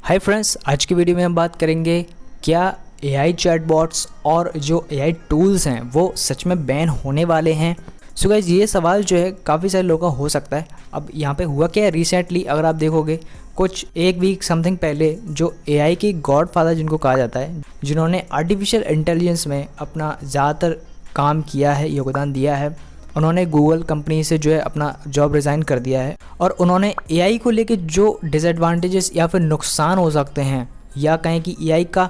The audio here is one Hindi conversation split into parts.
हाय फ्रेंड्स, आज की वीडियो में हम बात करेंगे क्या एआई चैटबॉट्स और जो एआई टूल्स हैं वो सच में बैन होने वाले हैं। सो गाइस, ये सवाल जो है काफ़ी सारे लोगों का हो सकता है। अब यहाँ पे हुआ क्या है, रिसेंटली अगर आप देखोगे कुछ एक वीक समथिंग पहले जो एआई की गॉडफादर जिनको कहा जाता है, जिन्होंने आर्टिफिशियल इंटेलिजेंस में अपना ज़्यादातर काम किया है, योगदान दिया है, उन्होंने गूगल कंपनी से जो है अपना जॉब रिज़ाइन कर दिया है। और उन्होंने एआई को लेके जो डिसएडवांटेजेस या फिर नुकसान हो सकते हैं, या कहें कि एआई का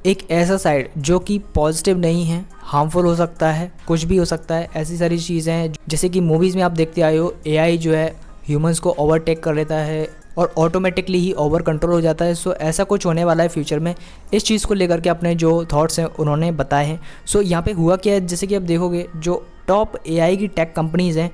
एक ऐसा साइड जो कि पॉजिटिव नहीं है, हार्मफुल हो सकता है, कुछ भी हो सकता है, ऐसी सारी चीज़ें हैं। जैसे कि मूवीज़ में आप देखते आए हो, एआई जो है ह्यूमंस को ओवरटेक कर लेता है और ऑटोमेटिकली ही ओवर कंट्रोल हो जाता है। सो ऐसा कुछ होने वाला है फ्यूचर में। इस चीज़ को लेकर के अपने जो थॉट्स हैं उन्होंने बताए हैं। सो यहाँ पे हुआ क्या है, जैसे कि आप देखोगे जो टॉप एआई की टेक कंपनीज़ हैं,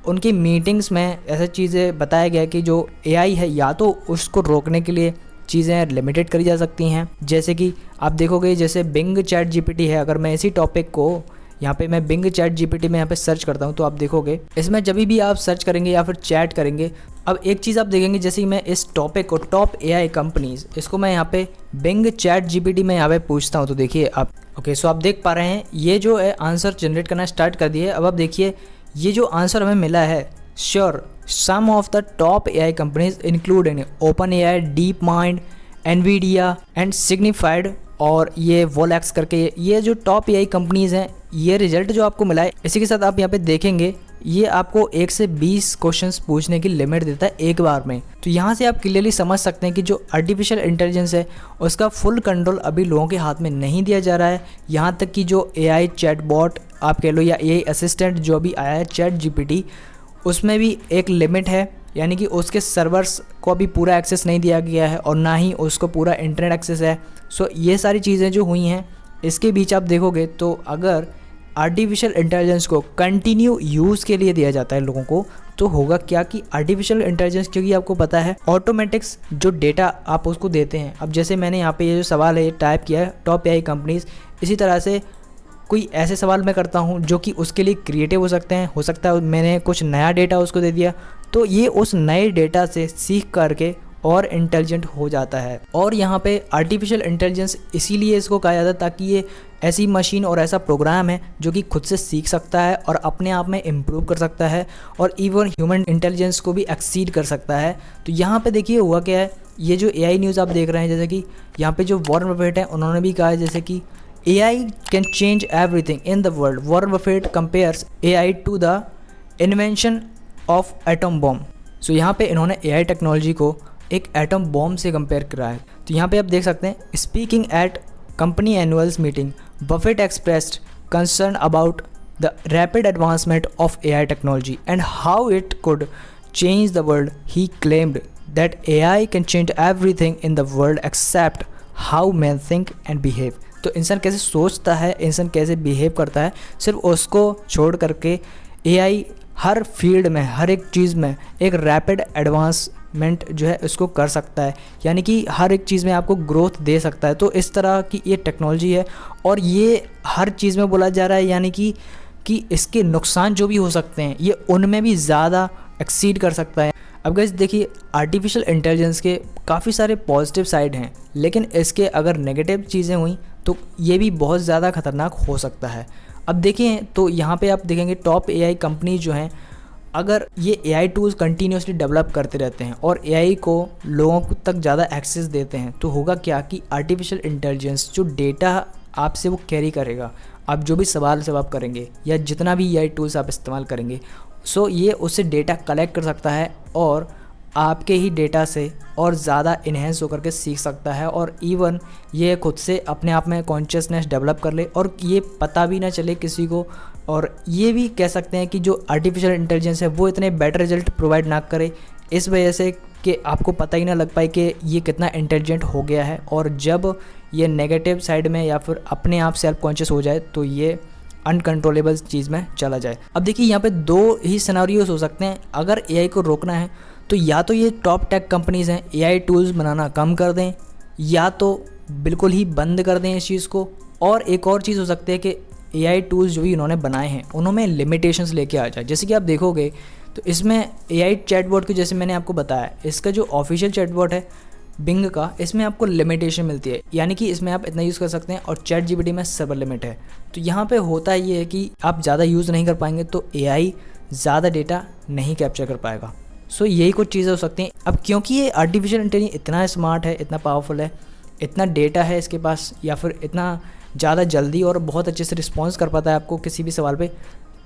उनकी मीटिंग्स में ऐसा चीज़ें बताया गया कि जो एआई है या तो उसको रोकने के लिए चीज़ें लिमिटेड करी जा सकती हैं। जैसे कि आप देखोगे, जैसे बिंग चैट जीपीटी है, अगर मैं इसी टॉपिक को यहाँ पे मैं बिंग चैट जीपीटी में यहाँ पे सर्च करता हूँ तो आप देखोगे इसमें जब भी आप सर्च करेंगे या फिर चैट करेंगे, अब एक चीज़ आप देखेंगे, जैसे कि मैं इस टॉपिक को टॉप एआई कंपनीज़, इसको मैं यहाँ पे बिंग चैट जीपीटी में यहाँ पे पूछता हूँ तो देखिए आप ओके। सो आप देख पा रहे हैं ये जो है आंसर जनरेट करना स्टार्ट कर दिए। अब आप देखिए ये जो आंसर हमें मिला है, sure some of the top AI companies include in OpenAI, DeepMind, Nvidia and signified और ये वोलैक्स करके ये जो टॉप एआई कंपनीज़ हैं, ये रिजल्ट जो आपको मिला है। इसी के साथ आप यहाँ पे देखेंगे ये आपको 1 से 20 क्वेश्चंस पूछने की लिमिट देता है एक बार में। तो यहाँ से आप क्लियरली समझ सकते हैं कि जो आर्टिफिशियल इंटेलिजेंस है उसका फुल कंट्रोल अभी लोगों के हाथ में नहीं दिया जा रहा है। यहाँ तक कि जो एआई चैटबॉट आप कह लो या एआई असिस्टेंट जो भी आया है चैट जीपीटी, उसमें भी एक लिमिट है, यानी कि उसके सर्वर्स को अभी पूरा एक्सेस नहीं दिया गया है और ना ही उसको पूरा इंटरनेट एक्सेस है। सो ये सारी चीज़ें जो हुई हैं, इसके बीच आप देखोगे तो अगर आर्टिफिशियल इंटेलिजेंस को कंटिन्यू यूज़ के लिए दिया जाता है लोगों को, तो होगा क्या कि आर्टिफिशियल इंटेलिजेंस, क्योंकि आपको पता है ऑटोमेटिक्स जो डेटा आप उसको देते हैं, अब जैसे मैंने यहाँ पे ये जो सवाल है टाइप किया है टॉप एआई कंपनीज, इसी तरह से कोई ऐसे सवाल मैं करता हूँ जो कि उसके लिए क्रिएटिव हो सकते हैं, हो सकता है मैंने कुछ नया डेटा उसको दे दिया तो ये उस नए डेटा से सीख करके और इंटेलिजेंट हो जाता है। और यहाँ पे आर्टिफिशियल इंटेलिजेंस इसीलिए इसको कहा जाता है ताकि ये ऐसी मशीन और ऐसा प्रोग्राम है जो कि खुद से सीख सकता है और अपने आप में इम्प्रूव कर सकता है और इवन ह्यूमन इंटेलिजेंस को भी एक्सीड कर सकता है। तो यहाँ पे देखिए हुआ क्या है, ये जो एआई न्यूज़ आप देख रहे हैं, जैसे कि यहाँ पे जो वॉरेन बफेट है उन्होंने भी कहा है जैसे कि AI can change everything in the world. Warren Buffett compares AI to the invention of atom bomb. So यहाँ पे इन्होंने एआई टेक्नोलॉजी को एक एटम बॉम्ब से कंपेयर करा है। तो यहाँ पे आप देख सकते हैं, speaking at company annuals meeting, Buffett expressed concern about the rapid advancement of AI technology and how it could change the world. He claimed that AI can change everything in the world accept how man think and behave. तो इंसान कैसे सोचता है, इंसान कैसे बिहेव करता है, सिर्फ उसको छोड़ करके एआई हर फील्ड में, हर एक चीज़ में एक रैपिड एडवांसमेंट जो है उसको कर सकता है, यानी कि हर एक चीज़ में आपको ग्रोथ दे सकता है। तो इस तरह की ये टेक्नोलॉजी है और ये हर चीज़ में बोला जा रहा है, यानी कि इसके नुकसान जो भी हो सकते हैं ये उनमें भी ज़्यादा एक्सीड कर सकता है। अब गाइस देखिए, आर्टिफिशियल इंटेलिजेंस के काफ़ी सारे पॉजिटिव साइड हैं, लेकिन इसके अगर नेगेटिव चीज़ें हुई तो ये भी बहुत ज़्यादा खतरनाक हो सकता है। अब देखें तो यहाँ पे आप देखेंगे टॉप एआई कंपनी जो हैं, अगर ये एआई टूल्स कंटिन्यूसली डेवलप करते रहते हैं और एआई को लोगों तक ज़्यादा एक्सेस देते हैं, तो होगा क्या कि आर्टिफिशियल इंटेलिजेंस जो डेटा आपसे वो कैरी करेगा, आप जो भी सवाल जवाब करेंगे या जितना भी एआई टूल्स आप इस्तेमाल करेंगे, सो ये उससे डेटा कलेक्ट कर सकता है और आपके ही डेटा से और ज़्यादा इन्हेंस होकर के सीख सकता है और इवन ये खुद से अपने आप में कॉन्शियसनेस डेवलप कर ले और ये पता भी ना चले किसी को। और ये भी कह सकते हैं कि जो आर्टिफिशियल इंटेलिजेंस है वो इतने बेटर रिजल्ट प्रोवाइड ना करे इस वजह से कि आपको पता ही ना लग पाए कि ये कितना इंटेलिजेंट हो गया है। और जब ये नेगेटिव साइड में या फिर अपने आप सेल्फ कॉन्शियस हो जाए तो ये अनकंट्रोलेबल चीज़ में चला जाए। अब देखिए यहाँ पे 2 ही सिनेरियोस हो सकते हैं। अगर एआई को रोकना है तो या तो ये टॉप टेक कंपनीज़ हैं एआई टूल्स बनाना कम कर दें, या तो बिल्कुल ही बंद कर दें इस चीज़ को। और एक और चीज़ हो सकती है कि एआई टूल्स जो भी उन्होंने बनाए हैं उन्होंने लिमिटेशंस लेके आ जाए। जैसे कि आप देखोगे तो इसमें एआई चैटबॉट की, जैसे मैंने आपको बताया, इसका जो ऑफिशियल चैटबॉट है बिंग का, इसमें आपको लिमिटेशन मिलती है, यानी कि इसमें आप इतना यूज़ कर सकते हैं और चैट जीपीटी में सर्वर लिमिट है। तो यहाँ पे होता ये है कि आप ज़्यादा यूज़ नहीं कर पाएंगे तो एआई ज़्यादा डेटा नहीं कैप्चर कर पाएगा। सो यही कुछ चीज़ें हो सकती हैं। अब क्योंकि ये आर्टिफिशियल इंटेलिजेंस इतना स्मार्ट है, इतना पावरफुल है, इतना डेटा है इसके पास, या फिर इतना ज़्यादा जल्दी और बहुत अच्छे से रिस्पॉन्स कर पाता है आपको किसी भी सवाल पे,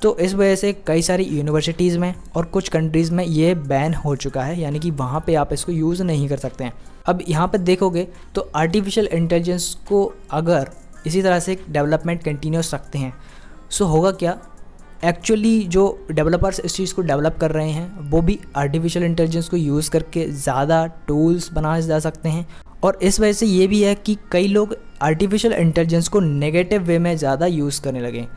तो इस वजह से कई सारी यूनिवर्सिटीज़ में और कुछ कंट्रीज़ में ये बैन हो चुका है, यानी कि वहाँ पे आप इसको यूज़ नहीं कर सकते हैं। अब यहाँ पे देखोगे तो आर्टिफिशियल इंटेलिजेंस को अगर इसी तरह से डेवलपमेंट कंटिन्यूस रखते हैं, सो होगा क्या, एक्चुअली जो डेवलपर्स इस चीज़ को डेवलप कर रहे हैं वो भी आर्टिफिशियल इंटेलिजेंस को यूज़ करके ज़्यादा टूल्स बनाए जा सकते हैं। और इस वजह से ये भी है कि कई लोग आर्टिफिशियल इंटेलिजेंस को नेगेटिव वे में ज़्यादा यूज़ करने लगे।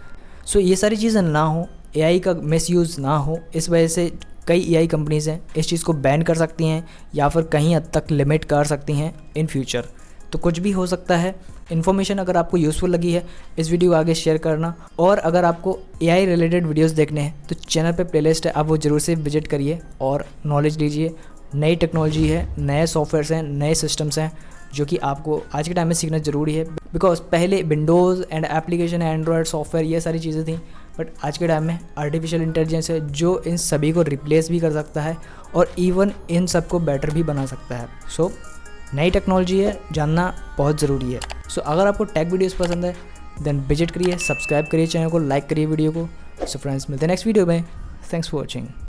सो ये सारी चीज़ें ना हो, एआई का मिसयूज़ ना हो, इस वजह से कई एआई कंपनीज़ हैं इस चीज़ को बैन कर सकती हैं या फिर कहीं हद तक लिमिट कर सकती हैं इन फ्यूचर। तो कुछ भी हो सकता है। इन्फॉर्मेशन अगर आपको यूज़फुल लगी है, इस वीडियो को आगे शेयर करना, और अगर आपको एआई रिलेटेड वीडियोस देखने हैं तो चैनल पे प्लेलिस्ट है, आप वो ज़रूर से विजिट करिए और नॉलेज लीजिए। नई टेक्नोलॉजी है, नए सॉफ्टवेयर्स हैं, नए सिस्टम्स हैं जो कि आपको आज के टाइम में सीखना ज़रूरी है। बिकॉज पहले Windows and application, Android software, ये सारी चीज़ें थी, बट आज के टाइम में आर्टिफिशियल इंटेलिजेंस है जो इन सभी को रिप्लेस भी कर सकता है और इवन इन सबको बेटर भी बना सकता है। सो नई टेक्नोलॉजी है, जानना बहुत ज़रूरी है। सो अगर आपको टेक वीडियोस पसंद है देन विजिट करिए, सब्सक्राइब करिए चैनल को, लाइक करिए वीडियो को। सो फ्रेंड्स, मिलते हैं नेक्स्ट वीडियो में। Thanks for watching.